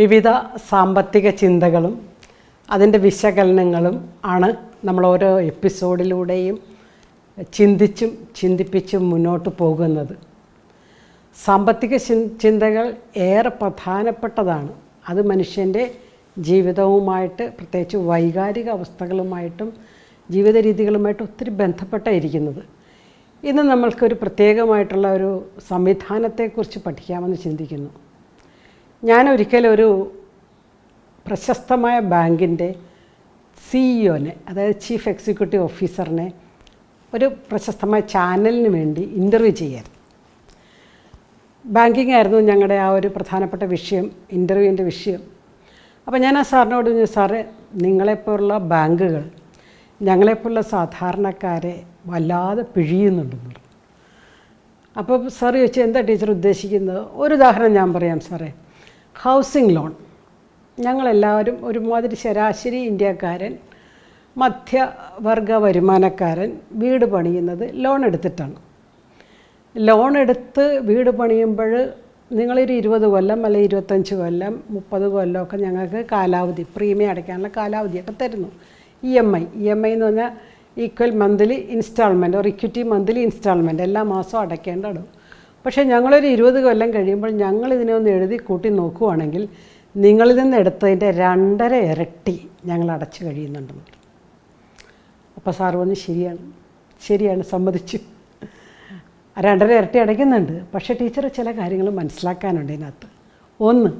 വിവിധ സാമ്പത്തിക ചിന്തകളും അതിൻ്റെ വിശകലനങ്ങളും ആണ് നമ്മൾ ഓരോ എപ്പിസോഡിലൂടെയും ചിന്തിപ്പിച്ചും മുന്നോട്ട് പോകുന്നത്. സാമ്പത്തിക ചിന്തകൾ ഏറെ പ്രധാനപ്പെട്ടതാണ്. അത് മനുഷ്യൻ്റെ ജീവിതവുമായിട്ട്, പ്രത്യേകിച്ച് വൈകാരിക അവസ്ഥകളുമായിട്ടും ജീവിത രീതികളുമായിട്ട് ഒത്തിരി ബന്ധപ്പെട്ടായിരിക്കുന്നത്. ഇന്ന് നമ്മൾക്കൊരു പ്രത്യേകമായിട്ടുള്ള ഒരു സംവിധാനത്തെക്കുറിച്ച് പഠിക്കാമെന്ന് ചിന്തിക്കുന്നു. ഞാൻ ഒരിക്കലൊരു പ്രശസ്തമായ ബാങ്കിൻ്റെ സിഇഒനെ, അതായത് ചീഫ് എക്സിക്യൂട്ടീവ് ഓഫീസറിനെ, ഒരു പ്രശസ്തമായ ചാനലിന് വേണ്ടി ഇൻ്റർവ്യൂ ചെയ്യായിരുന്നു. ബാങ്കിങ് ആയിരുന്നു ഞങ്ങളുടെ ആ ഒരു പ്രധാനപ്പെട്ട വിഷയം, ഇൻ്റർവ്യൂവിൻ്റെ വിഷയം. അപ്പോൾ ഞാൻ ആ സാറിനോട് പറഞ്ഞു, സാറേ, നിങ്ങളെപ്പോലുള്ള ബാങ്കുകൾ ഞങ്ങളെപ്പോലുള്ള സാധാരണക്കാരെ വല്ലാതെ പിഴിയുന്നുണ്ടെന്ന് പറഞ്ഞു. അപ്പോൾ സാർ ചോദിച്ചാൽ എന്താ ടീച്ചർ ഉദ്ദേശിക്കുന്നത്? ഒരു ഉദാഹരണം ഞാൻ പറയാം സാറേ. ഹൗസിംഗ് ലോൺ, ഞങ്ങളെല്ലാവരും ഒരുമാതിരി ശരാശരി ഇന്ത്യക്കാരൻ, മധ്യവർഗ വരുമാനക്കാരൻ വീട് പണിയുന്നത് ലോൺ എടുത്തിട്ടാണ്. ലോൺ എടുത്ത് വീട് പണിയുമ്പോൾ നിങ്ങളൊരു 20 കൊല്ലം അല്ലെങ്കിൽ 25 കൊല്ലം 30 കൊല്ലമൊക്കെ ഞങ്ങൾക്ക് കാലാവധി, പ്രീമിയം അടയ്ക്കാനുള്ള കാലാവധിയൊക്കെ തരുന്നു. ഇ എം ഐ എന്ന് പറഞ്ഞാൽ ഈക്വൽ മന്ത്ലി ഇൻസ്റ്റാൾമെൻറ്റ്, ഒരു ഇക്വിറ്റി മന്ത്ലി ഇൻസ്റ്റാൾമെൻറ്റ്, എല്ലാ മാസവും അടയ്ക്കേണ്ട അടവ്. പക്ഷേ ഞങ്ങളൊരു 20 കൊല്ലം കഴിയുമ്പോൾ ഞങ്ങളിതിനെ ഒന്ന് എഴുതി കൂട്ടി നോക്കുവാണെങ്കിൽ നിങ്ങളിൽ നിന്ന് എടുത്തതിൻ്റെ 2.5 ഇരട്ടി ഞങ്ങൾ അടച്ചു കഴിയുന്നുണ്ടെന്ന് പറഞ്ഞു. അപ്പോൾ സാറ് പറഞ്ഞു, ശരിയാണ്, സമ്മതിച്ചു, 2.5 ഇരട്ടി അടയ്ക്കുന്നുണ്ട്. പക്ഷേ ടീച്ചർ ചില കാര്യങ്ങൾ മനസ്സിലാക്കാനുണ്ട് ഇതിനകത്ത്. ഒന്ന്,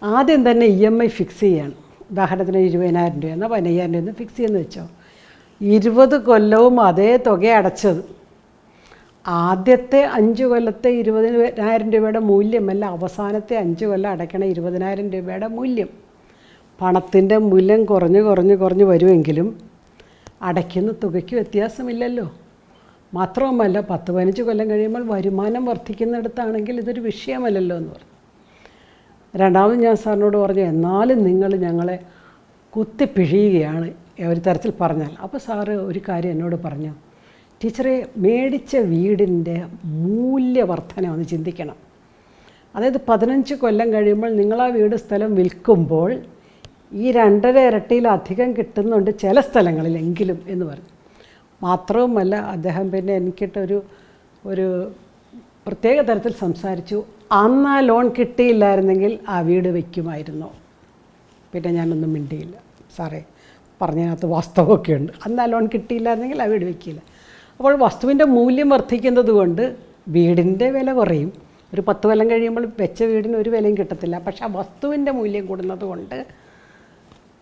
ആദ്യം തന്നെ EMI ഫിക്സ് ചെയ്യാണ്. ഉദാഹരണത്തിന് 20,000 രൂപ എന്നാൽ 15,000 രൂപ ഫിക്സ് ചെയ്യുമെന്ന് വെച്ചോ. 20 കൊല്ലവും അതേ തുക അടച്ചത്. ആദ്യത്തെ 5 കൊല്ലത്തെ 20,000 രൂപയുടെ മൂല്യമല്ല, അവസാനത്തെ 5 കൊല്ലം അടയ്ക്കണ 20,000 രൂപയുടെ മൂല്യം. പണത്തിൻ്റെ മൂല്യം കുറഞ്ഞ് വരുമെങ്കിലും അടയ്ക്കുന്ന തുകയ്ക്ക് വ്യത്യാസമില്ലല്ലോ. മാത്രവുമല്ല, 10-15 കൊല്ലം കഴിയുമ്പോൾ വരുമാനം വർദ്ധിക്കുന്നിടത്താണെങ്കിൽ ഇതൊരു വിഷയമല്ലല്ലോ എന്ന് പറഞ്ഞു. രണ്ടാമത് ഞാൻ സാറിനോട് പറഞ്ഞു, എന്നാലും നിങ്ങൾ ഞങ്ങളെ കുത്തിപ്പിഴിയുകയാണ് ഒരു തരത്തിൽ പറഞ്ഞാൽ. അപ്പോൾ സാറ് ഒരു കാര്യം എന്നോട് പറഞ്ഞു, ടീച്ചറെ, മേടിച്ച വീടിൻ്റെ മൂല്യവർധന ഒന്ന് ചിന്തിക്കണം. അതായത് 15 കൊല്ലം കഴിയുമ്പോൾ നിങ്ങളാ വീട് സ്ഥലം വിൽക്കുമ്പോൾ ഈ 2.5 ഇരട്ടിയിലധികം കിട്ടുന്നുണ്ട് ചില സ്ഥലങ്ങളിലെങ്കിലും എന്ന് പറഞ്ഞു. മാത്രവുമല്ല, അദ്ദേഹം പിന്നെ എനിക്കിട്ടൊരു പ്രത്യേക തരത്തിൽ സംസാരിച്ചു. അന്ന് ആ ലോൺ കിട്ടിയില്ലായിരുന്നെങ്കിൽ ആ വീട് വയ്ക്കുമായിരുന്നോ? പിന്നെ ഞാനൊന്നും മിണ്ടിയില്ല. സാറേ, പറഞ്ഞതിനകത്ത് വാസ്തവമൊക്കെ ഉണ്ട്. അന്ന് ആ ലോൺ കിട്ടിയില്ലായിരുന്നെങ്കിൽ ആ വീട് വയ്ക്കില്ല. അപ്പോൾ വസ്തുവിൻ്റെ മൂല്യം വർദ്ധിക്കുന്നത് കൊണ്ട് വീടിൻ്റെ വില കുറയും. ഒരു 10 കൊല്ലം കഴിയുമ്പോൾ വെച്ച വീടിന് ഒരു വിലയും കിട്ടത്തില്ല. പക്ഷേ ആ വസ്തുവിൻ്റെ മൂല്യം കൂടുന്നത് കൊണ്ട്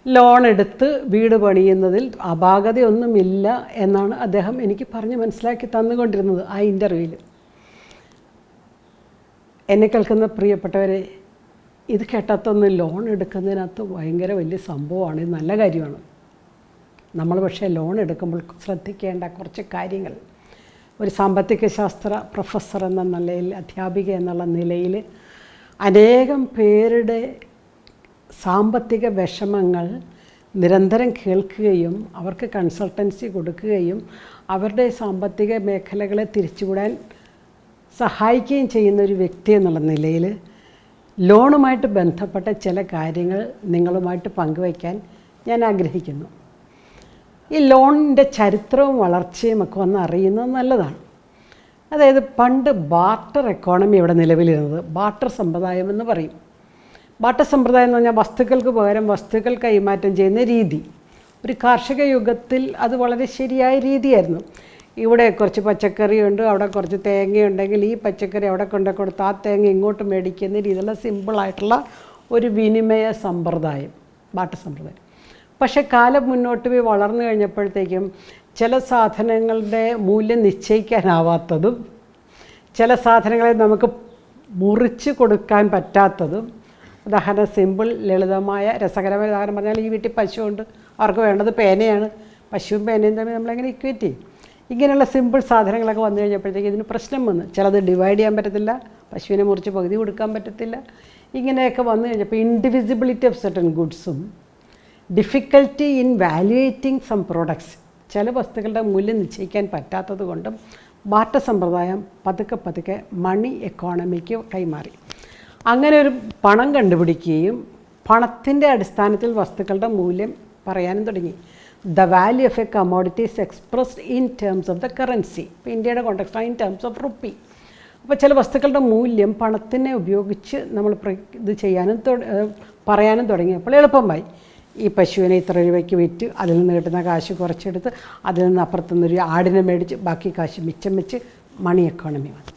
ലോൺ എടുത്ത് വീട് പണിയുന്നതിൽ അപാകതയൊന്നുമില്ല എന്നാണ് അദ്ദേഹം എനിക്ക് പറഞ്ഞ് മനസ്സിലാക്കി തന്നുകൊണ്ടിരുന്നത് ആ ഇൻ്റർവ്യൂവിൽ. എന്നെ കേൾക്കുന്ന പ്രിയപ്പെട്ടവരെ, ഇത് കേട്ടാത്തൊന്ന് ലോൺ എടുക്കുന്നതിനകത്ത് ഭയങ്കര വലിയ സംഭവമാണ്, ഇത് നല്ല കാര്യമാണ്. നമ്മൾ പക്ഷേ ലോൺ എടുക്കുമ്പോൾ ശ്രദ്ധിക്കേണ്ട കുറച്ച് കാര്യങ്ങൾ, ഒരു സാമ്പത്തിക ശാസ്ത്ര പ്രൊഫസർ എന്ന നിലയിൽ, അധ്യാപിക എന്നുള്ള നിലയിൽ അനേകം പേരുടെ സാമ്പത്തിക വിഷമങ്ങൾ നിരന്തരം കേൾക്കുകയും അവർക്ക് കൺസൾട്ടൻസി കൊടുക്കുകയും അവരുടെ സാമ്പത്തിക മേഖലകളെ തിരിച്ചുവിടാൻ സഹായിക്കുകയും ചെയ്യുന്ന ഒരു വ്യക്തി എന്നുള്ള നിലയിൽ ലോണുമായിട്ട് ബന്ധപ്പെട്ട ചില കാര്യങ്ങൾ നിങ്ങളുമായിട്ട് പങ്കുവയ്ക്കാൻ ഞാൻ ആഗ്രഹിക്കുന്നു. ഈ ലോണിൻ്റെ ചരിത്രവും വളർച്ചയും ഒക്കെ ഒന്ന് അറിയുന്നത് നല്ലതാണ്. അതായത് പണ്ട് ബാർട്ടർ എക്കോണമി ഇവിടെ നിലവിലിരുന്നത്, ബാർട്ടർ സമ്പ്രദായം എന്ന് പറയും. ബാർട്ടർ സമ്പ്രദായം എന്ന് പറഞ്ഞാൽ വസ്തുക്കൾക്ക് പകരം വസ്തുക്കൾ കൈമാറ്റം ചെയ്യുന്ന രീതി. ഒരു കാർഷിക യുഗത്തിൽ അത് വളരെ ശരിയായ രീതിയായിരുന്നു. ഇവിടെ കുറച്ച് പച്ചക്കറിയുണ്ട്, അവിടെ കുറച്ച് തേങ്ങയുണ്ടെങ്കിൽ ഈ പച്ചക്കറി അവിടെ കൊണ്ടു കൊടുത്ത് ആ തേങ്ങ ഇങ്ങോട്ട് മേടിക്കുന്ന രീതിയിലുള്ള സിമ്പിളായിട്ടുള്ള ഒരു വിനിമയ സമ്പ്രദായം, ബാർട്ടർ സമ്പ്രദായം. പക്ഷേ കാലം മുന്നോട്ട് പോയി വളർന്നു കഴിഞ്ഞപ്പോഴത്തേക്കും ചില സാധനങ്ങളുടെ മൂല്യം നിശ്ചയിക്കാനാവാത്തതും ചില സാധനങ്ങളെ നമുക്ക് മുറിച്ച് കൊടുക്കാൻ പറ്റാത്തതും, ഉദാഹരണം സിമ്പിൾ, ലളിതമായ, രസകരമായ ഉദാഹരണം പറഞ്ഞാൽ ഈ വീട്ടിൽ പശുവുണ്ട്, അവർക്ക് വേണ്ടത് പേനയാണ്, പശുവും പേനയും തമ്മിൽ നമ്മളെങ്ങനെ ഇക്വേറ്റ് ചെയ്യും? ഇങ്ങനെയുള്ള സിമ്പിൾ സാധനങ്ങളൊക്കെ വന്നു കഴിഞ്ഞപ്പോഴത്തേക്ക് ഇതിന് പ്രശ്നം വന്നു. ചിലത് ഡിവൈഡ് ചെയ്യാൻ പറ്റത്തില്ല, പശുവിനെ മുറിച്ച് പകുതി കൊടുക്കാൻ പറ്റത്തില്ല. ഇങ്ങനെയൊക്കെ വന്നു കഴിഞ്ഞപ്പോൾ ഇൻഡിവിസിബിലിറ്റി ഓഫ് സർട്ടൻ ഗുഡ്സും difficulty in valuating some products, ചില വസ്തുക്കളുടെ മൂല്യം നിശ്ചയിക്കാൻ പറ്റാത്തത് കൊണ്ടും ബാർട്ടർ സമ്പ്രദായം പതുക്കെ മണി എക്കോണമിക്ക് കൈമാറി. അങ്ങനെ ഒരു പണം കണ്ടുപിടിക്കുകയും പണത്തിൻ്റെ അടിസ്ഥാനത്തിൽ വസ്തുക്കളുടെ മൂല്യം പറയാനും തുടങ്ങി. The value of A commodity is expressed in terms of the currency. ഇപ്പോൾ ഇന്ത്യയുടെ context in terms of rupee. അപ്പോൾ ചില വസ്തുക്കളുടെ മൂല്യം പണത്തിനെ ഉപയോഗിച്ച് നമ്മൾ ഇത് ചെയ്യാനും പറയാനും തുടങ്ങിയപ്പോൾ എളുപ്പമായി. ഈ പശുവിനെ ഇത്ര രൂപയ്ക്ക് വിറ്റ് അതിൽ നിന്ന് കിട്ടുന്ന കാശ് കുറച്ചെടുത്ത് അതിൽ നിന്ന് അപ്പുറത്തുനിന്നൊരു ആടിനെ മേടിച്ച് ബാക്കി കാശ് മിച്ചം വെച്ച് മണി എക്കോണമി വന്നു.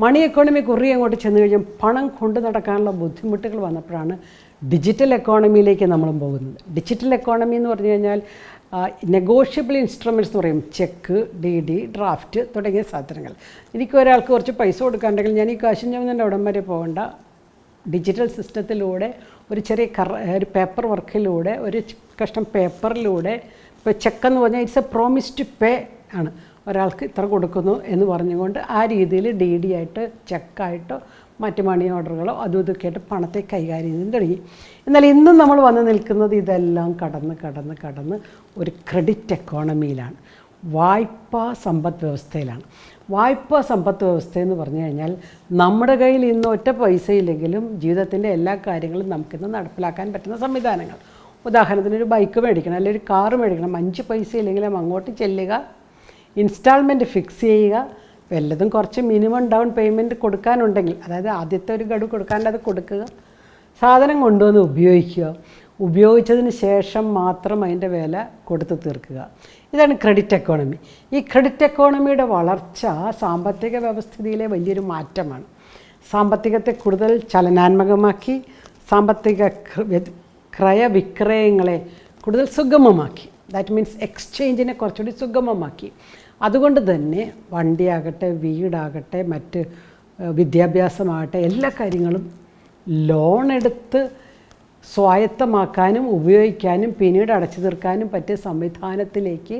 മണി എക്കോണമി കുറേ അങ്ങോട്ട് ചെന്ന് കഴിഞ്ഞാൽ പണം കൊണ്ടു നടക്കാനുള്ള ബുദ്ധിമുട്ടുകൾ വന്നപ്പോഴാണ് ഡിജിറ്റൽ എക്കോണമിയിലേക്ക് നമ്മളും പോകുന്നത്. ഡിജിറ്റൽ എക്കോണമി എന്ന് പറഞ്ഞു കഴിഞ്ഞാൽ നെഗോഷ്യബിൾ ഇൻസ്ട്രുമെൻറ്റ്സ് എന്ന് പറയും. ചെക്ക്, DD, ഡ്രാഫ്റ്റ് തുടങ്ങിയ സാധനങ്ങൾ. എനിക്ക് ഒരാൾക്ക് കുറച്ച് പൈസ കൊടുക്കാനുണ്ടെങ്കിൽ ഞാൻ ഈ കാശും ചുമന്നതിൻ്റെ അവിടം വരെ പോകേണ്ട, ഡിജിറ്റൽ സിസ്റ്റത്തിലൂടെ ഒരു ചെറിയ ഒരു പേപ്പർ വർക്കിലൂടെ ഒരു കഷ്ണം പേപ്പറിലൂടെ, ഇപ്പോൾ ചെക്കെന്ന് പറഞ്ഞാൽ it's a promise to pay ആണ്. ഒരാൾക്ക് ഇത്ര കൊടുക്കുന്നു എന്ന് പറഞ്ഞുകൊണ്ട് ആ രീതിയിൽ DD ആയിട്ട് ചെക്കായിട്ടോ മറ്റ് മണി ഓർഡറുകളോ അതും ഇതൊക്കെ ആയിട്ട് പണത്തെ കൈകാര്യം ചെയ്യാൻ തുടങ്ങി. എന്നാൽ ഇന്നും നമ്മൾ വന്ന് നിൽക്കുന്നത് ഇതെല്ലാം കടന്ന് ഒരു ക്രെഡിറ്റ് എക്കോണമിയിലാണ്, വായ്പാ സമ്പദ് വ്യവസ്ഥയിലാണ്. വായ്പാ സമ്പദ് വ്യവസ്ഥ എന്ന് പറഞ്ഞു കഴിഞ്ഞാൽ നമ്മുടെ കയ്യിൽ ഇന്ന് ഒറ്റ പൈസ ഇല്ലെങ്കിലും ജീവിതത്തിൻ്റെ എല്ലാ കാര്യങ്ങളും നമുക്കിന്ന് നടപ്പിലാക്കാൻ പറ്റുന്ന സംവിധാനങ്ങൾ. ഉദാഹരണത്തിന് ഒരു ബൈക്ക് മേടിക്കണം, അല്ലെങ്കിൽ ഒരു കാറ് മേടിക്കണം, 5 പൈസ ഇല്ലെങ്കിലും അങ്ങോട്ട് ചെല്ലുക, ഇൻസ്റ്റാൾമെൻറ്റ് ഫിക്സ് ചെയ്യുക, വല്ലതും കുറച്ച് മിനിമം ഡൗൺ പേയ്മെൻറ്റ് കൊടുക്കാനുണ്ടെങ്കിൽ, അതായത് ആദ്യത്തെ ഒരു ഗഡു കൊടുക്കാനുള്ളത് കൊടുക്കുക, സാധനം കൊണ്ടുവന്ന് ഉപയോഗിക്കുക, ഉപയോഗിച്ചതിന് ശേഷം മാത്രം അതിൻ്റെ വില കൊടുത്ത് തീർക്കുക. ഇതാണ് ക്രെഡിറ്റ് എക്കോണമി. ഈ ക്രെഡിറ്റ് എക്കോണമിയുടെ വളർച്ച സാമ്പത്തിക വ്യവസ്ഥിതിയിലെ വലിയൊരു മാറ്റമാണ്. സാമ്പത്തികത്തെ കൂടുതൽ ചലനാത്മകമാക്കി, സാമ്പത്തിക ക്രയവിക്രയങ്ങളെ കൂടുതൽ സുഗമമാക്കി. ദാറ്റ് മീൻസ് എക്സ്ചേഞ്ചിനെ കുറച്ചുകൂടി സുഗമമാക്കി. അതുകൊണ്ട് തന്നെ വണ്ടിയാകട്ടെ, വീടാകട്ടെ, മറ്റ് വിദ്യാഭ്യാസമാകട്ടെ, എല്ലാ കാര്യങ്ങളും ലോൺ എടുത്ത് സ്വായത്തമാക്കാനും ഉപയോഗിക്കാനും പിന്നീട് അടച്ചു തീർക്കാനും പറ്റിയ സംവിധാനത്തിലേക്ക്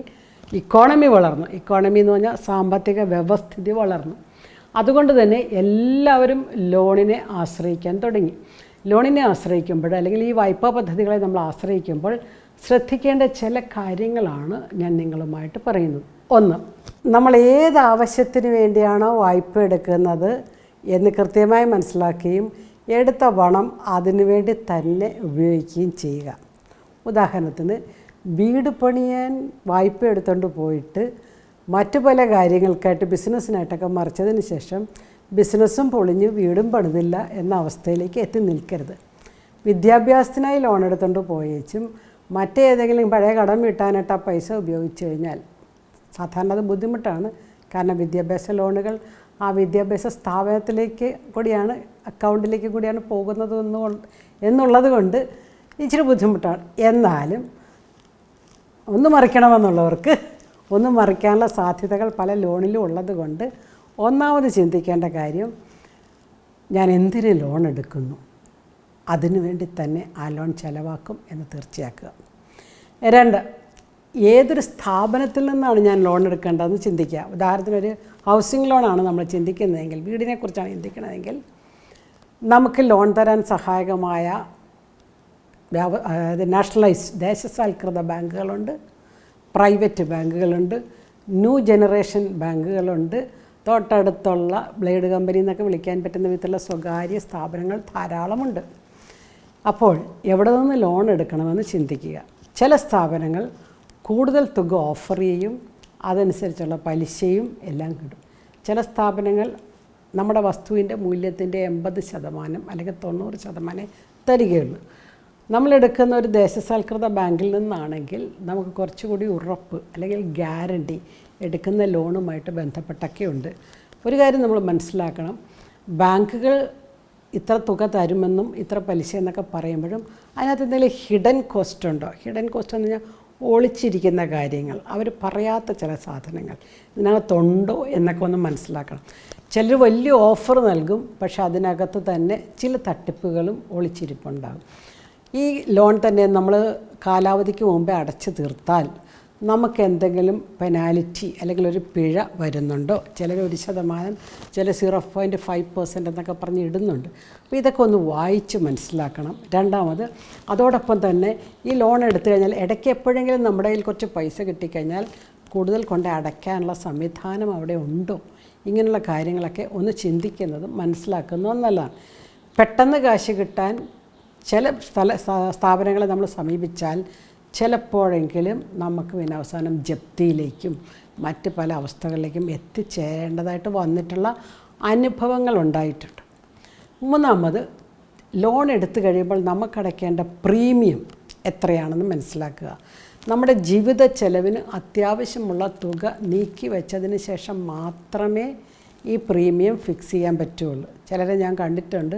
ഇക്കോണമി വളർന്നു. ഇക്കോണമി എന്ന് പറഞ്ഞാൽ സാമ്പത്തിക വ്യവസ്ഥിതി വളർന്നു. അതുകൊണ്ട് തന്നെ എല്ലാവരും ലോണിനെ ആശ്രയിക്കാൻ തുടങ്ങി. ലോണിനെ ആശ്രയിക്കുമ്പോൾ, അല്ലെങ്കിൽ ഈ വായ്പാ പദ്ധതികളെ നമ്മൾ ആശ്രയിക്കുമ്പോൾ ശ്രദ്ധിക്കേണ്ട ചില കാര്യങ്ങളാണ് ഞാൻ നിങ്ങളുമായിട്ട് പറയുന്നത്. ഒന്ന്, നമ്മൾ ഏത് ആവശ്യത്തിന് വേണ്ടിയാണോ വായ്പ എടുക്കുന്നത് എന്ന് കൃത്യമായി മനസ്സിലാക്കുകയും എടുത്ത പണം അതിനു വേണ്ടി തന്നെ ഉപയോഗിക്കുകയും ചെയ്യുക. ഉദാഹരണത്തിന് വീട് പണിയാൻ വായ്പ എടുത്തുകൊണ്ട് പോയിട്ട് മറ്റു പല കാര്യങ്ങൾക്കായിട്ട് ബിസിനസ്സിനായിട്ടൊക്കെ മറിച്ചതിന് ശേഷം ബിസിനസ്സും പൊളിഞ്ഞ് വീടും പണിതില്ല എന്ന അവസ്ഥയിലേക്ക് എത്തി നിൽക്കരുത്. വിദ്യാഭ്യാസത്തിനായി ലോൺ എടുത്തുകൊണ്ട് പോയേച്ചും മറ്റേതെങ്കിലും പഴയ കടം വീട്ടാനായിട്ട് ആ പൈസ ഉപയോഗിച്ച് കഴിഞ്ഞാൽ സാധാരണ അത് ബുദ്ധിമുട്ടാണ്. കാരണം വിദ്യാഭ്യാസ ലോണുകൾ ആ വിദ്യാഭ്യാസ സ്ഥാപനത്തിലേക്ക് കൂടിയാണ്, അക്കൗണ്ടിലേക്ക് കൂടിയാണ് പോകുന്നത് എന്നുള്ളത് കൊണ്ട് ഇച്ചിരി ബുദ്ധിമുട്ടാണ്. എന്നാലും ഒന്ന് മറിക്കണമെന്നുള്ളവർക്ക് ഒന്ന് മറിക്കാനുള്ള സാധ്യതകൾ പല ലോണിലും ഉള്ളത് കൊണ്ട് ഒന്നാമത് ചിന്തിക്കേണ്ട കാര്യം, ഞാൻ എന്തിന് ലോൺ എടുക്കുന്നു, അതിനു വേണ്ടി തന്നെ ആ ലോൺ ചിലവാക്കും എന്ന് തീർച്ചയാക്കുക. 2, ഏതൊരു സ്ഥാപനത്തിൽ നിന്നാണ് ഞാൻ ലോൺ എടുക്കേണ്ടതെന്ന് ചിന്തിക്കുക. ഉദാഹരണത്തിന് ഒരു ഹൗസിംഗ് ലോണാണ് നമ്മൾ ചിന്തിക്കുന്നതെങ്കിൽ, വീടിനെക്കുറിച്ചാണ് ചിന്തിക്കുന്നതെങ്കിൽ, നമുക്ക് ലോൺ തരാൻ സഹായകമായ നാഷണലൈസ്ഡ് ദേശസാൽകൃത ബാങ്കുകളുണ്ട്, പ്രൈവറ്റ് ബാങ്കുകളുണ്ട്, ന്യൂ ജനറേഷൻ ബാങ്കുകളുണ്ട്, തൊട്ടടുത്തുള്ള ബ്ലേഡ് കമ്പനി എന്നൊക്കെ വിളിക്കാൻ പറ്റുന്ന വിധത്തിലുള്ള സ്വകാര്യ സ്ഥാപനങ്ങൾ ധാരാളമുണ്ട്. അപ്പോൾ എവിടെ നിന്ന് ലോൺ എടുക്കണമെന്ന് ചിന്തിക്കുക. ചില സ്ഥാപനങ്ങൾ കൂടുതൽ തുക ഓഫർ ചെയ്യും, അതനുസരിച്ചുള്ള പലിശയും എല്ലാം കിട്ടും. ചില സ്ഥാപനങ്ങൾ നമ്മുടെ വസ്തുവിൻ്റെ മൂല്യത്തിൻ്റെ 80% അല്ലെങ്കിൽ 90% തരികയുള്ളൂ. നമ്മളെടുക്കുന്ന ഒരു ദേശസാൽകൃത ബാങ്കിൽ നിന്നാണെങ്കിൽ നമുക്ക് കുറച്ചുകൂടി ഉറപ്പ് അല്ലെങ്കിൽ ഗ്യാരണ്ടി എടുക്കുന്ന ലോണുമായിട്ട് ബന്ധപ്പെട്ടൊക്കെ ഉണ്ട്. ഒരു കാര്യം നമ്മൾ മനസ്സിലാക്കണം, ബാങ്കുകൾ ഇത്ര തുക തരുമെന്നും ഇത്ര പലിശ എന്നൊക്കെ പറയുമ്പോഴും അതിനകത്ത് എന്തെങ്കിലും ഹിഡൻ കോസ്റ്റ് ഉണ്ടോ? ഹിഡൻ കോസ്റ്റ് എന്ന് പറഞ്ഞാൽ ഒളിച്ചിരിക്കുന്ന കാര്യങ്ങൾ, അവർ പറയാത്ത ചില സാധനങ്ങൾ ഇതിനകത്തുണ്ടോ എന്നൊക്കെ ഒന്ന് മനസ്സിലാക്കണം. ചിലർ വലിയ ഓഫർ നൽകും, പക്ഷെ അതിനകത്ത് തന്നെ ചില തട്ടിപ്പുകളും ഒളിച്ചിരിപ്പുണ്ടാകും. ഈ ലോൺ തന്നെ നമ്മൾ കാലാവധിക്ക് മുമ്പേ അടച്ചു തീർത്താൽ നമുക്ക് എന്തെങ്കിലും പെനാലിറ്റി അല്ലെങ്കിൽ ഒരു പിഴ വരുന്നുണ്ടോ? ചിലർ 1%, ചില 0.5% എന്നൊക്കെ പറഞ്ഞ് ഇടുന്നുണ്ട്. അപ്പോൾ ഇതൊക്കെ ഒന്ന് വായിച്ച് മനസ്സിലാക്കണം. രണ്ടാമത്, അതോടൊപ്പം തന്നെ ഈ ലോൺ എടുത്തു കഴിഞ്ഞാൽ ഇടയ്ക്ക് എപ്പോഴെങ്കിലും നമ്മുടെ കയ്യിൽ കുറച്ച് പൈസ കിട്ടിക്കഴിഞ്ഞാൽ കൂടുതൽ കൊണ്ട് അടയ്ക്കാനുള്ള സംവിധാനം അവിടെ ഉണ്ടോ? ഇങ്ങനെയുള്ള കാര്യങ്ങളൊക്കെ ഒന്ന് ചിന്തിക്കുന്നതും മനസ്സിലാക്കുന്നതും നല്ലതാണ്. പെട്ടെന്ന് കാശ് കിട്ടാൻ ചില സ്ഥാപനങ്ങളെ നമ്മൾ സമീപിച്ചാൽ ചിലപ്പോഴെങ്കിലും നമുക്ക് പിന്നെ അവസാനം ജപ്തിയിലേക്കും മറ്റ് പല അവസ്ഥകളിലേക്കും എത്തിച്ചേരേണ്ടതായിട്ട് വന്നിട്ടുള്ള അനുഭവങ്ങൾ ഉണ്ടായിട്ടുണ്ട്. മൂന്നാമത്, ലോൺ എടുത്തു കഴിയുമ്പോൾ നമുക്കടയ്ക്കേണ്ട പ്രീമിയം എത്രയാണെന്ന് മനസ്സിലാക്കുക. നമ്മുടെ ജീവിത ചെലവിന് അത്യാവശ്യമുള്ള തുക നീക്കി വെച്ചതിന് ശേഷം മാത്രമേ ഈ പ്രീമിയം ഫിക്സ് ചെയ്യാൻ പറ്റുള്ളൂ. ചിലരെ ഞാൻ കണ്ടിട്ടുണ്ട്,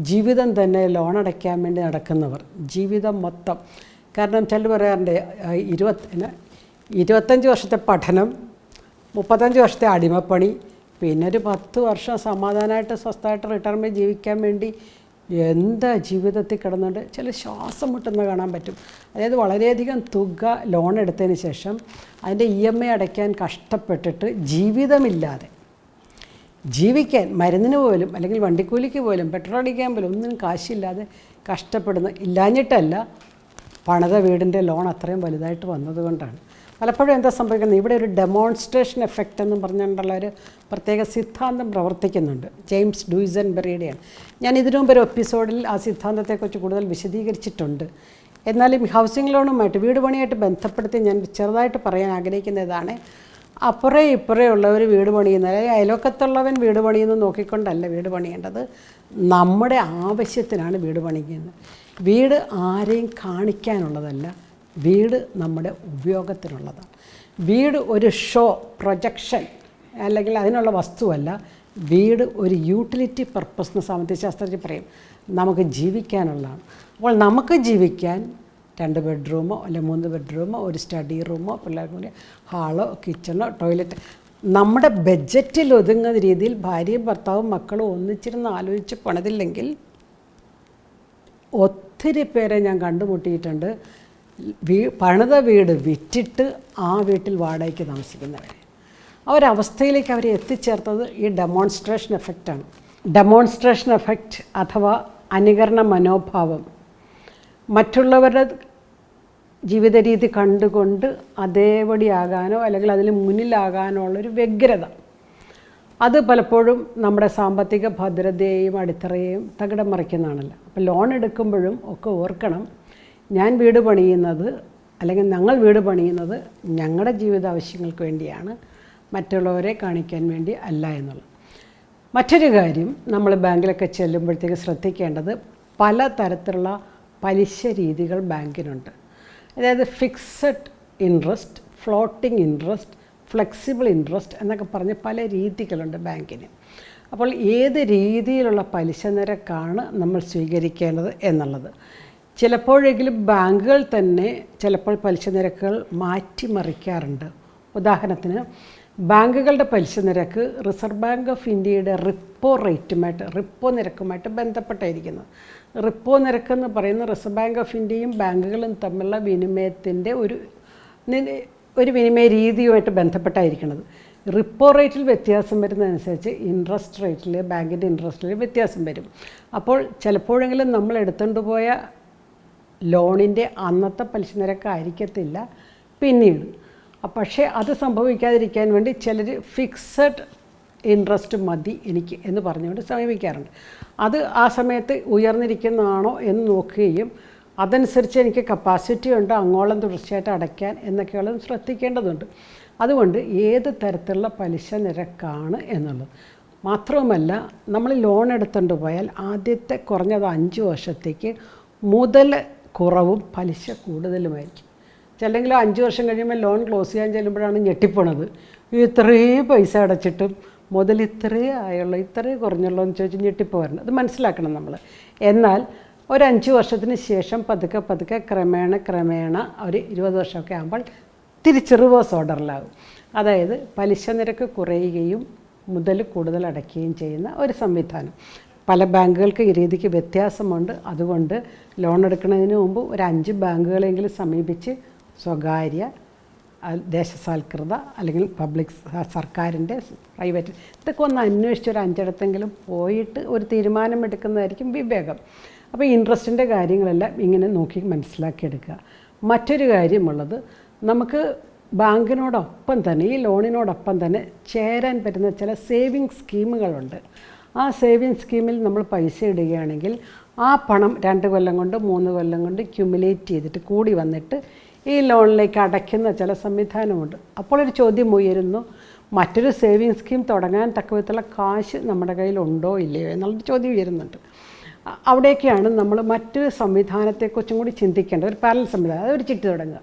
ജീവിതം തന്നെ ലോൺ അടയ്ക്കാൻ വേണ്ടി നടക്കുന്നവർ, ജീവിതം മൊത്തം. കാരണം ചിലർ പറയാറുണ്ട് 25 വർഷത്തെ പഠനം, 35 വർഷത്തെ അടിമപ്പണി, പിന്നെ ഒരു 10 വർഷം സമാധാനമായിട്ട് സ്വസ്ഥമായിട്ട് റിട്ടയർമെൻറ്റ് ജീവിക്കാൻ വേണ്ടി എന്താ ജീവിതത്തിൽ കിടന്നുകൊണ്ട് ചില ശ്വാസം മുട്ടുന്ന കാണാൻ പറ്റും. അതായത് വളരെയധികം തുക ലോൺ എടുത്തതിന് ശേഷം അതിൻ്റെ EMI അടയ്ക്കാൻ കഷ്ടപ്പെട്ടിട്ട് ജീവിതമില്ലാതെ ജീവിക്കാൻ, മരുന്നിന് പോലും അല്ലെങ്കിൽ വണ്ടിക്കൂലിക്ക് പോലും പെട്രോൾ അടിക്കാൻ പോലും ഒന്നിനും കാശില്ലാതെ കഷ്ടപ്പെടുന്ന, ഇല്ലാഞ്ഞിട്ടല്ല, പണിത വീടിൻ്റെ ലോൺ അത്രയും വലുതായിട്ട് വന്നതുകൊണ്ടാണ്. പലപ്പോഴും എന്താ സംഭവിക്കുന്നത്, ഇവിടെ ഒരു ഡെമോൺസ്ട്രേഷൻ എഫക്റ്റ് എന്നും പറഞ്ഞുകൊണ്ടുള്ള ഒരു പ്രത്യേക സിദ്ധാന്തം പ്രവർത്തിക്കുന്നുണ്ട്. ജെയിംസ് ഡ്യൂസൻബെറിയുടെയാണ്. ഞാൻ ഇതിനു മുമ്പ് ഒരു എപ്പിസോഡിൽ ആ സിദ്ധാന്തത്തെക്കുറിച്ച് കൂടുതൽ വിശദീകരിച്ചിട്ടുണ്ട്. എന്നാലും ഹൗസിംഗ് ലോണുമായിട്ട്, വീട് പണിയായിട്ട് ബന്ധപ്പെടുത്തി ഞാൻ ചെറുതായിട്ട് പറയാൻ ആഗ്രഹിക്കുന്നതാണ്, അപ്പുറേ ഇപ്പുറേ ഉള്ളവർ വീട് പണിയുന്നത്, അല്ലെങ്കിൽ അയൽവക്കത്തുള്ളവൻ വീട് പണിയുന്നത് നോക്കിക്കൊണ്ടല്ല വീട് പണിയേണ്ടത്. നമ്മുടെ ആവശ്യത്തിനാണ് വീട് പണിയുന്നത്. വീട് ആരെയും കാണിക്കാനുള്ളതല്ല, വീട് നമ്മുടെ ഉപയോഗത്തിനുള്ളതാണ്. വീട് ഒരു ഷോ, പ്രൊജക്ഷൻ അല്ലെങ്കിൽ അതിനുള്ള വസ്തുവല്ല. വീട് ഒരു യൂട്ടിലിറ്റി പർപ്പസ് എന്ന് സാമ്പത്തിക ശാസ്ത്രത്തിൽ പറയും, നമുക്ക് ജീവിക്കാനുള്ളതാണ്. അപ്പോൾ നമുക്ക് ജീവിക്കാൻ 2 ബെഡ്റൂമോ അല്ലെങ്കിൽ 3 ബെഡ്റൂമോ, ഒരു സ്റ്റഡി റൂമോ, പിള്ളേർക്ക് കൂടി ഹാളോ കിച്ചണോ ടോയ്ലറ്റ്, നമ്മുടെ ബഡ്ജറ്റിൽ ഒതുങ്ങുന്ന രീതിയിൽ ഭാര്യയും ഭർത്താവും മക്കളും ഒന്നിച്ചിരുന്ന് ആലോചിച്ച് പണിതില്ലെങ്കിൽ ഒത്തിരി പേരെ ഞാൻ കണ്ടുമുട്ടിയിട്ടുണ്ട്. പണിത വീട് വിറ്റിട്ട് ആ വീട്ടിൽ വാടകയ്ക്ക് താമസിക്കുന്നവരെ. ആ ഒരവസ്ഥയിലേക്ക് അവരെ എത്തിച്ചേർത്തത് ഈ ഡെമോൺസ്ട്രേഷൻ എഫക്റ്റാണ്. ഡെമോൺസ്ട്രേഷൻ എഫക്റ്റ് അഥവാ അനുകരണ മനോഭാവം, മറ്റുള്ളവരുടെ ജീവിത രീതി കണ്ടുകൊണ്ട് അതേപടിയാകാനോ അല്ലെങ്കിൽ അതിന് മുന്നിലാകാനോ ഉള്ളൊരു വ്യഗ്രത, അത് പലപ്പോഴും നമ്മുടെ സാമ്പത്തിക ഭദ്രതയെയും അടിത്തറയെയും തകിടം മറിക്കുന്നതാണല്ലോ. അപ്പോൾ ലോൺ എടുക്കുമ്പോഴും ഒക്കെ ഓർക്കണം, ഞാൻ വീട് പണിയുന്നത് അല്ലെങ്കിൽ ഞങ്ങൾ വീട് പണിയുന്നത് ഞങ്ങളുടെ ജീവിത ആവശ്യങ്ങൾക്ക് വേണ്ടിയാണ്, മറ്റുള്ളവരെ കാണിക്കാൻ വേണ്ടി അല്ല എന്നുള്ളത്. മറ്റൊരു കാര്യം, നമ്മൾ ബാങ്കിലൊക്കെ ചെല്ലുമ്പോഴത്തേക്ക് ശ്രദ്ധിക്കേണ്ടത്, പല തരത്തിലുള്ള പലിശ രീതികൾ ബാങ്കിനുണ്ട്. അതായത് fixed interest, floating interest, flexible interest എന്നൊക്കെ പറഞ്ഞ് പല രീതികളുണ്ട് ബാങ്കിന്. അപ്പോൾ ഏത് രീതിയിലുള്ള പലിശ നിരക്കാണ് നമ്മൾ സ്വീകരിക്കേണ്ടത് എന്നുള്ളത്, ചിലപ്പോഴെങ്കിലും ബാങ്കുകൾ തന്നെ ചിലപ്പോൾ പലിശ നിരക്കുകൾ മാറ്റിമറിക്കാറുണ്ട്. ഉദാഹരണത്തിന്, ബാങ്കുകളുടെ പലിശ നിരക്ക് റിസർവ് ബാങ്ക് ഓഫ് ഇന്ത്യയുടെ റിപ്പോ നിരക്കുമായിട്ട് ബന്ധപ്പെട്ടായിരിക്കുന്നത്. റിപ്പോ നിരക്കെന്ന് പറയുന്ന റിസർവ് ബാങ്ക് ഓഫ് ഇന്ത്യയും ബാങ്കുകളും തമ്മിലുള്ള വിനിമയത്തിൻ്റെ ഒരു വിനിമയ രീതിയുമായിട്ട് ബന്ധപ്പെട്ടായിരിക്കുന്നത്. റിപ്പോ റേറ്റിൽ വ്യത്യാസം വരുന്നതനുസരിച്ച് ഇൻട്രസ്റ്റ് റേറ്റിൽ, ബാങ്കിൻ്റെ ഇൻട്രസ്റ്റ് റേറ്റിൽ വ്യത്യാസം വരും. അപ്പോൾ ചിലപ്പോഴെങ്കിലും നമ്മൾ എടുത്തുകൊണ്ട് പോയ ലോണിൻ്റെ അന്നത്തെ പലിശ നിരക്കായിരിക്കത്തില്ല പിന്നീട്. പക്ഷേ അത് സംഭവിക്കാതിരിക്കാൻ വേണ്ടി ചിലർ ഫിക്സഡ് ഇൻട്രസ്റ്റ് മതി എനിക്ക് എന്ന് പറഞ്ഞുകൊണ്ട് സമീപിക്കാറുണ്ട്. അത് ആ സമയത്ത് ഉയർന്നിരിക്കുന്നതാണോ എന്ന് നോക്കുകയും അതനുസരിച്ച് എനിക്ക് കപ്പാസിറ്റി ഉണ്ട് അങ്ങോളം തുടർച്ചയായിട്ട് അടയ്ക്കാൻ എന്നൊക്കെയുള്ളത് ശ്രദ്ധിക്കേണ്ടതുണ്ട്. അതുകൊണ്ട് ഏത് തരത്തിലുള്ള പലിശ നിരക്കാണ് എന്നുള്ളത് മാത്രവുമല്ല, നമ്മൾ ലോൺ എടുത്തുകൊണ്ട് പോയാൽ ആദ്യത്തെ കുറഞ്ഞത് 5 വർഷത്തേക്ക് മുതൽ കുറവും പലിശ കൂടുതലുമായിരിക്കും. ചിലങ്കിൽ 5 വർഷം കഴിയുമ്പോൾ ലോൺ ക്ലോസ് ചെയ്യാൻ ചെല്ലുമ്പോഴാണ് ഞെട്ടിപ്പോണത്, ഇത്രയും പൈസ അടച്ചിട്ടും മുതൽ ഇത്രയേ ആയുള്ളൂ, ഇത്രയേ കുറഞ്ഞുള്ളൂ എന്ന് ചോദിച്ച് ഞെട്ടിപ്പോകാറുണ്ട്. അത് മനസ്സിലാക്കണം നമ്മൾ. എന്നാൽ ഒരു 5 വർഷത്തിന് ശേഷം പതുക്കെ ക്രമേണ ഒരു 20 വർഷമൊക്കെ ആകുമ്പോൾ തിരിച്ച് റിവേഴ്സ് ഓർഡറിലാകും. അതായത് പലിശ നിരക്ക് കുറയുകയും മുതൽ കൂടുതൽ അടയ്ക്കുകയും ചെയ്യുന്ന ഒരു സംവിധാനം. പല ബാങ്കുകൾക്ക് ഈ രീതിക്ക് വ്യത്യാസമുണ്ട്. അതുകൊണ്ട് ലോൺ എടുക്കുന്നതിന് മുമ്പ് ഒരു 5 ബാങ്കുകളെങ്കിലും സമീപിച്ച് സ്വകാര്യ, ദേശസാൽകൃത അല്ലെങ്കിൽ പബ്ലിക്, സർക്കാരിൻ്റെ, പ്രൈവറ്റ്, ഇതൊക്കെ ഒന്ന് അന്വേഷിച്ച് ഒരു 5 പോയിട്ട് ഒരു തീരുമാനം എടുക്കുന്നതായിരിക്കും വിവേകം. അപ്പോൾ ഇൻട്രസ്റ്റിൻ്റെ കാര്യങ്ങളെല്ലാം ഇങ്ങനെ നോക്കി മനസ്സിലാക്കിയെടുക്കുക. മറ്റൊരു കാര്യമുള്ളത്, നമുക്ക് ബാങ്കിനോടൊപ്പം തന്നെ, ഈ ലോണിനോടൊപ്പം തന്നെ ചേരാൻ പറ്റുന്ന ചില സേവിങ് സ്കീമുകളുണ്ട്. ആ സേവിങ് സ്കീമിൽ നമ്മൾ പൈസ ഇടുകയാണെങ്കിൽ ആ പണം 2 കൊല്ലം കൊണ്ട് 3 കൊല്ലം കൊണ്ട് ക്യുമുലേറ്റ് ചെയ്തിട്ട് കൂടി വന്നിട്ട് ഈ ലോണിലേക്ക് അടയ്ക്കുന്ന ചില സംവിധാനമുണ്ട്. അപ്പോൾ ഒരു ചോദ്യം ഉയരുന്നു, മറ്റൊരു സേവിങ് സ്കീം തുടങ്ങാൻ തക്ക വിധത്തിലുള്ള കാശ് നമ്മുടെ കയ്യിലുണ്ടോ ഇല്ലയോ എന്നുള്ളൊരു ചോദ്യം ഉയരുന്നുണ്ട്. അവിടേക്കാണ് നമ്മൾ മറ്റൊരു സംവിധാനത്തെക്കുറിച്ചും കൂടി ചിന്തിക്കേണ്ട. ഒരു പാരലൽ സംവിധാനം, അതൊരു ചിട്ടി തുടങ്ങുക,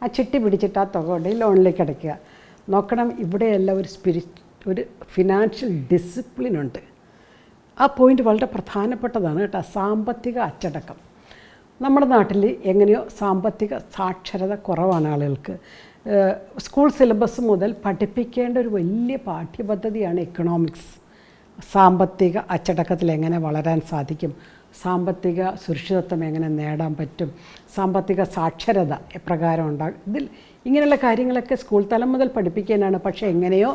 ആ ചിട്ടി പിടിച്ചിട്ട് ആ തുക കൊണ്ട് ലോണിലേക്ക് അടയ്ക്കുക. നോക്കണം, ഇവിടെയെല്ലാം ഒരു ഫിനാൻഷ്യൽ ഡിസിപ്ലിനുണ്ട്. ആ പോയിൻ്റ് വളരെ പ്രധാനപ്പെട്ടതാണ് കേട്ടോ. സാമ്പത്തിക അച്ചടക്കം. നമ്മുടെ നാട്ടിൽ എങ്ങനെയോ സാമ്പത്തിക സാക്ഷരത കുറവാണ് ആളുകൾക്ക്. സ്കൂൾ സിലബസ് മുതൽ പഠിപ്പിക്കേണ്ട ഒരു വലിയ പാഠ്യപദ്ധതിയാണ് എക്കണോമിക്സ്. സാമ്പത്തിക അച്ചടക്കത്തിൽ എങ്ങനെ വളരാൻ സാധിക്കും, സാമ്പത്തിക സുരക്ഷിതത്വം എങ്ങനെ നേടാൻ പറ്റും, സാമ്പത്തിക സാക്ഷരത എപ്രകാരം ഉണ്ടാകും, ഇങ്ങനെയുള്ള കാര്യങ്ങളൊക്കെ സ്കൂൾ തലം മുതൽ പഠിപ്പിക്കാനാണ്. പക്ഷേ എങ്ങനെയോ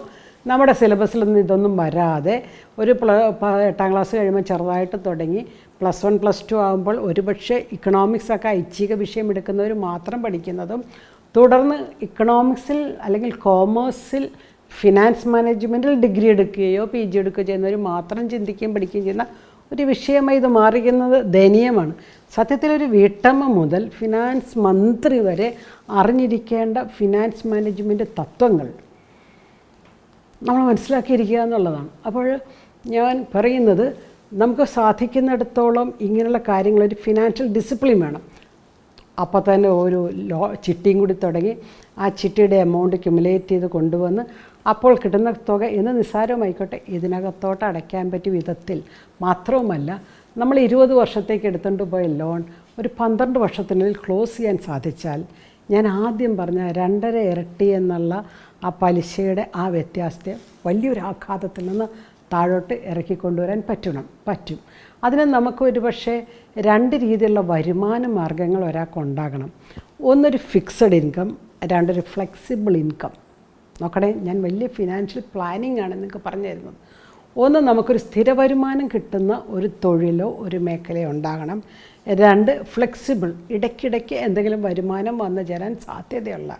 നമ്മുടെ സിലബസിലൊന്നും ഇതൊന്നും വരാതെ ഒരു 8ാം ക്ലാസ് കഴിയുമ്പോൾ ചെറുതായിട്ട് തുടങ്ങി +1 +2 ആകുമ്പോൾ ഒരുപക്ഷെ ഇക്കണോമിക്സൊക്കെ ഐച്ഛിക വിഷയം എടുക്കുന്നവർ മാത്രം പഠിക്കുന്നതും തുടർന്ന് ഇക്കണോമിക്സിൽ അല്ലെങ്കിൽ കോമേഴ്സിൽ ഫിനാൻസ് മാനേജ്മെൻറ്റിൽ ഡിഗ്രി എടുക്കുകയോ PG എടുക്കുകയോ ചെയ്യുന്നവർ മാത്രം ചിന്തിക്കുകയും പഠിക്കുകയും ചെയ്യുന്ന ഒരു വിഷയമായി ഇത് മാറിക്കുന്നത് ദയനീയമാണ്. സത്യത്തിലൊരു വീട്ടമ്മ മുതൽ ഫിനാൻസ് മന്ത്രി വരെ അറിഞ്ഞിരിക്കേണ്ട ഫിനാൻസ് മാനേജ്മെൻറ്റ് തത്വങ്ങൾ നമ്മൾ മനസ്സിലാക്കിയിരിക്കുക എന്നുള്ളതാണ്. അപ്പോൾ ഞാൻ പറയുന്നത്, നമുക്ക് സാധിക്കുന്നിടത്തോളം ഇങ്ങനെയുള്ള കാര്യങ്ങൾ, ഒരു ഫിനാൻഷ്യൽ ഡിസിപ്ലിൻ വേണം. അപ്പോൾ തന്നെ ഒരു ചിട്ടിയും കൂടി തുടങ്ങി ആ ചിട്ടിയുടെ എമൗണ്ട് ക്യുമുലേറ്റ് ചെയ്ത് കൊണ്ടുവന്ന് അപ്പോൾ കിട്ടുന്ന തുക എന്ന് നിസ്സാരമായിക്കോട്ടെ ഇതിനകത്തോട്ട് അടയ്ക്കാൻ പറ്റിയ വിധത്തിൽ. മാത്രവുമല്ല, നമ്മൾ 20 വർഷത്തേക്ക് എടുത്തുകൊണ്ട് പോയ ലോൺ ഒരു 12 വർഷത്തിനുള്ളിൽ ക്ലോസ് ചെയ്യാൻ സാധിച്ചാൽ, ഞാൻ ആദ്യം പറഞ്ഞ 2.5 ഇരട്ടി എന്നുള്ള ആ പലിശയുടെ ആ വ്യത്യാസത്തെ വലിയൊരു ആഘാതത്തിൽ നിന്ന് താഴോട്ട് ഇറക്കിക്കൊണ്ടുവരാൻ പറ്റും. അതിന് നമുക്ക് ഒരു പക്ഷേ 2 രീതിയിലുള്ള വരുമാന മാർഗ്ഗങ്ങൾ ഒരാൾക്കുണ്ടാകണം. ഒന്നൊരു ഫിക്സഡ് ഇൻകം, രണ്ടൊരു ഫ്ലെക്സിബിൾ ഇൻകം. നോക്കണേ, ഞാൻ വലിയ ഫിനാൻഷ്യൽ പ്ലാനിങ് ആണ് നിങ്ങൾക്ക് പറഞ്ഞു തരുന്നത്. ഒന്ന്, നമുക്കൊരു സ്ഥിര വരുമാനം കിട്ടുന്ന ഒരു തൊഴിലോ ഒരു മേഖലയോ ഉണ്ടാകണം. 2, ഫ്ലെക്സിബിൾ, ഇടയ്ക്കിടയ്ക്ക് എന്തെങ്കിലും വരുമാനം വന്നു ചേരാൻ സാധ്യതയുള്ള,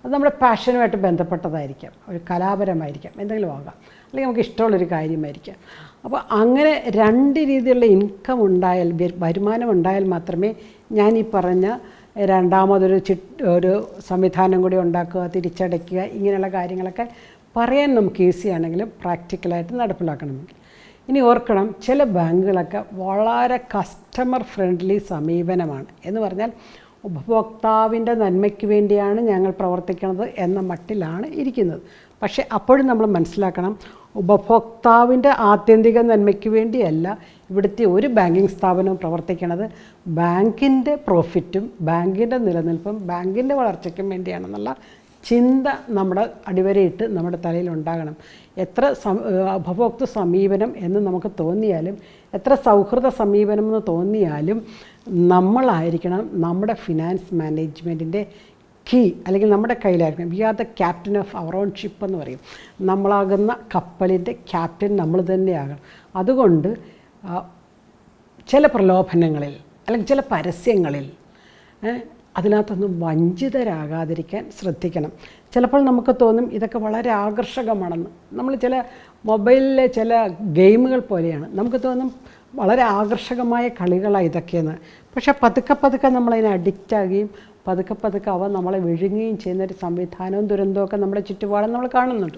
അത് നമ്മുടെ പാഷനുമായിട്ട് ബന്ധപ്പെട്ടതായിരിക്കാം, ഒരു കലാപരമായിരിക്കാം, എന്തെങ്കിലും ആകാം, അല്ലെങ്കിൽ നമുക്ക് ഇഷ്ടമുള്ളൊരു കാര്യമായിരിക്കാം. അപ്പോൾ അങ്ങനെ 2 രീതിയിലുള്ള ഇൻകം ഉണ്ടായാൽ, വരുമാനം ഉണ്ടായാൽ മാത്രമേ ഞാൻ ഈ പറഞ്ഞ രണ്ടാമതൊരു ഒരു സംവിധാനം കൂടി ഉണ്ടാക്കുക, തിരിച്ചടയ്ക്കുക, ഇങ്ങനെയുള്ള കാര്യങ്ങളൊക്കെ പറയാൻ നമുക്ക് ഈസിയാണെങ്കിലും പ്രാക്ടിക്കലായിട്ട് നടപ്പിലാക്കണമെങ്കിൽ. ഇനി ഓർക്കണം, ചില ബാങ്കുകളൊക്കെ വളരെ കസ്റ്റമർ ഫ്രണ്ട്ലി സമീപനമാണ്. എന്ന് പറഞ്ഞാൽ ഉപഭോക്താവിൻ്റെ നന്മയ്ക്ക് വേണ്ടിയാണ് ഞങ്ങൾ പ്രവർത്തിക്കുന്നത് എന്ന മട്ടിലാണ് ഇരിക്കുന്നത്. പക്ഷേ അപ്പോഴും നമ്മൾ മനസ്സിലാക്കണം, ഉപഭോക്താവിൻ്റെ ആത്യന്തിക നന്മയ്ക്ക് വേണ്ടിയല്ല ഇവിടുത്തെ ഒരു ബാങ്കിങ് സ്ഥാപനവും പ്രവർത്തിക്കുന്നത്. ബാങ്കിൻ്റെ പ്രോഫിറ്റും ബാങ്കിൻ്റെ നിലനിൽപ്പും ബാങ്കിൻ്റെ വളർച്ചയ്ക്കും വേണ്ടിയാണെന്നുള്ള ചിന്ത നമ്മുടെ അടിവരയിട്ട് നമ്മുടെ തലയിൽ ഉണ്ടാകണം. എത്ര ഉപഭോക്തൃ സമീപനം എന്ന് നമുക്ക് തോന്നിയാലും, എത്ര സൗഹൃദ സമീപനം എന്ന് തോന്നിയാലും, നമ്മളായിരിക്കണം നമ്മുടെ ഫിനാൻസ് മാനേജ്മെൻറ്റിൻ്റെ കീ, അല്ലെങ്കിൽ നമ്മുടെ കയ്യിലായിരിക്കണം. We are the captain of our own ship എന്ന് പറയും. നമ്മളാകുന്ന കപ്പലിൻ്റെ ക്യാപ്റ്റൻ നമ്മൾ തന്നെയാകണം. അതുകൊണ്ട് ചില പ്രലോഭനങ്ങളിൽ അല്ലെങ്കിൽ ചില പരസ്യങ്ങളിൽ അതിനകത്തൊന്നും വഞ്ചിതരാകാതിരിക്കാൻ ശ്രദ്ധിക്കണം. ചിലപ്പോൾ നമുക്ക് തോന്നും ഇതൊക്കെ വളരെ ആകർഷകമാണെന്ന്. നമ്മൾ ചില മൊബൈലിലെ ചില ഗെയിമുകൾ പോലെയാണ്, നമുക്ക് തോന്നും വളരെ ആകർഷകമായ കളികളാണ് ഇതൊക്കെയെന്ന്. പക്ഷേ പതുക്കെ നമ്മളതിന് അഡിക്റ്റാകുകയും പതുക്കെ അവ നമ്മളെ വിഴുങ്ങുകയും ചെയ്യുന്നൊരു സംവിധാനവും ദുരന്തമൊക്കെ നമ്മുടെ ചുറ്റുപാടും നമ്മൾ കാണുന്നുണ്ട്.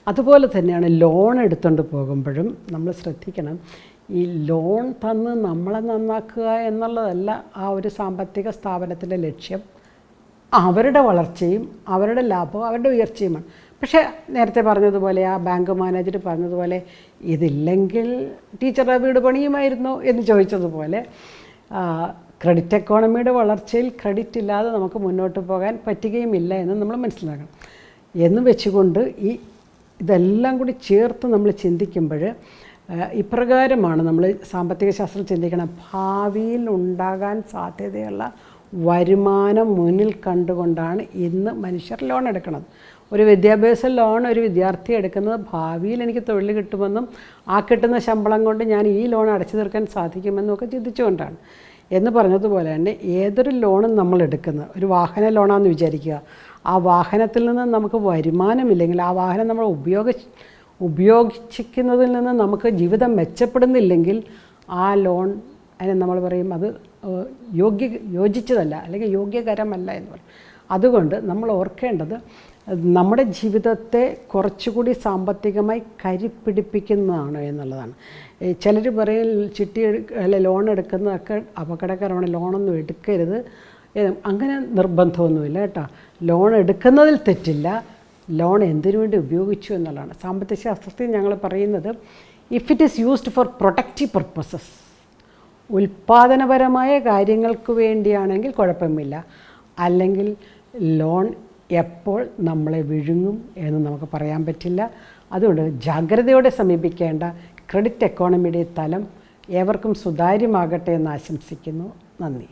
അതുപോലെ തന്നെയാണ് ലോൺ എടുത്തുകൊണ്ട് പോകുമ്പോഴും നമ്മൾ ശ്രദ്ധിക്കണം. ഈ ലോൺ തന്ന് നമ്മളെ നന്നാക്കുക എന്നുള്ളതല്ല ആ ഒരു സാമ്പത്തിക സ്ഥാപനത്തിൻ്റെ ലക്ഷ്യം. അവരുടെ വളർച്ചയും അവരുടെ ലാഭവും അവരുടെ ഉയർച്ചയുമാണ്. പക്ഷേ നേരത്തെ പറഞ്ഞതുപോലെ, ആ ബാങ്ക് മാനേജർ പറഞ്ഞതുപോലെ, ഇതില്ലെങ്കിൽ ടീച്ചറുടെ വീട് പണിയുമായിരുന്നു എന്ന് ചോദിച്ചതുപോലെ, ക്രെഡിറ്റ് എക്കോണമിയുടെ വളർച്ചയിൽ ക്രെഡിറ്റ് ഇല്ലാതെ നമുക്ക് മുന്നോട്ട് പോകാൻ പറ്റുകയുമില്ല എന്ന് നമ്മൾ മനസ്സിലാക്കണം. എന്ന് വെച്ചുകൊണ്ട് ഇതെല്ലാം കൂടി ചേർത്ത് നമ്മൾ ചിന്തിക്കുമ്പോൾ ഇപ്രകാരമാണ് നമ്മൾ സാമ്പത്തിക ശാസ്ത്രം ചിന്തിക്കണം. ഭാവിയിൽ ഉണ്ടാകാൻ സാധ്യതയുള്ള വരുമാനം മുന്നിൽ കണ്ടുകൊണ്ടാണ് ഇന്ന് മനുഷ്യർ ലോൺ എടുക്കുന്നത്. ഒരു വിദ്യാഭ്യാസ ലോൺ ഒരു വിദ്യാർത്ഥി എടുക്കുന്നത് ഭാവിയിൽ എനിക്ക് തൊഴിൽ കിട്ടുമെന്നും ആ കിട്ടുന്ന ശമ്പളം കൊണ്ട് ഞാൻ ഈ ലോൺ അടച്ചു തീർക്കാൻ സാധിക്കുമെന്നും ഒക്കെ ചിന്തിച്ചുകൊണ്ടാണ്. എന്ന് പറഞ്ഞതുപോലെ തന്നെ ഏതൊരു ലോണും നമ്മൾ എടുക്കുന്നത്, ഒരു വാഹന ലോണാണെന്ന് വിചാരിക്കുക, ആ വാഹനത്തിൽ നിന്ന് നമുക്ക് വരുമാനമില്ലെങ്കിൽ, ആ വാഹനം നമ്മൾ ഉപയോഗിക്കുന്നതിൽ നിന്ന് നമുക്ക് ജീവിതം മെച്ചപ്പെടുന്നില്ലെങ്കിൽ ആ ലോൺ അതിന് നമ്മൾ പറയും അത് യോജിച്ചതല്ല അല്ലെങ്കിൽ യോഗ്യകരമല്ല എന്ന് പറയും. അതുകൊണ്ട് നമ്മൾ ഓർക്കേണ്ടത് നമ്മുടെ ജീവിതത്തെ കുറച്ചുകൂടി സാമ്പത്തികമായി കരുപ്പിടിപ്പിക്കുന്നതാണ് എന്നുള്ളതാണ്. ചിലർ പറയും അല്ലെ ലോൺ എടുക്കുന്നതൊക്കെ അപകടകരമാണ്, ലോണൊന്നും എടുക്കരുത്. അങ്ങനെ നിർബന്ധമൊന്നുമില്ല കേട്ടോ. ലോൺ എടുക്കുന്നതിൽ തെറ്റില്ല, ലോൺ എന്തിനു വേണ്ടി ഉപയോഗിച്ചു എന്നുള്ളതാണ്. സാമ്പത്തിക ശാസ്ത്രത്തിൽ ഞങ്ങൾ പറയുന്നത് if it is used for protective purposes, ഉൽപ്പാദനപരമായ കാര്യങ്ങൾക്ക് വേണ്ടിയാണെങ്കിൽ കുഴപ്പമില്ല. അല്ലെങ്കിൽ ലോൺ എപ്പോൾ നമ്മളെ വിഴുങ്ങും എന്ന് നമുക്ക് പറയാൻ പറ്റില്ല. അതുകൊണ്ട് ജാഗ്രതയോടെ സമീപിക്കേണ്ട ക്രെഡിറ്റ് എക്കോണമിയുടെ തലം ഏവർക്കും സുതാര്യമാകട്ടെ എന്ന് ആശംസിക്കുന്നു. നന്ദി.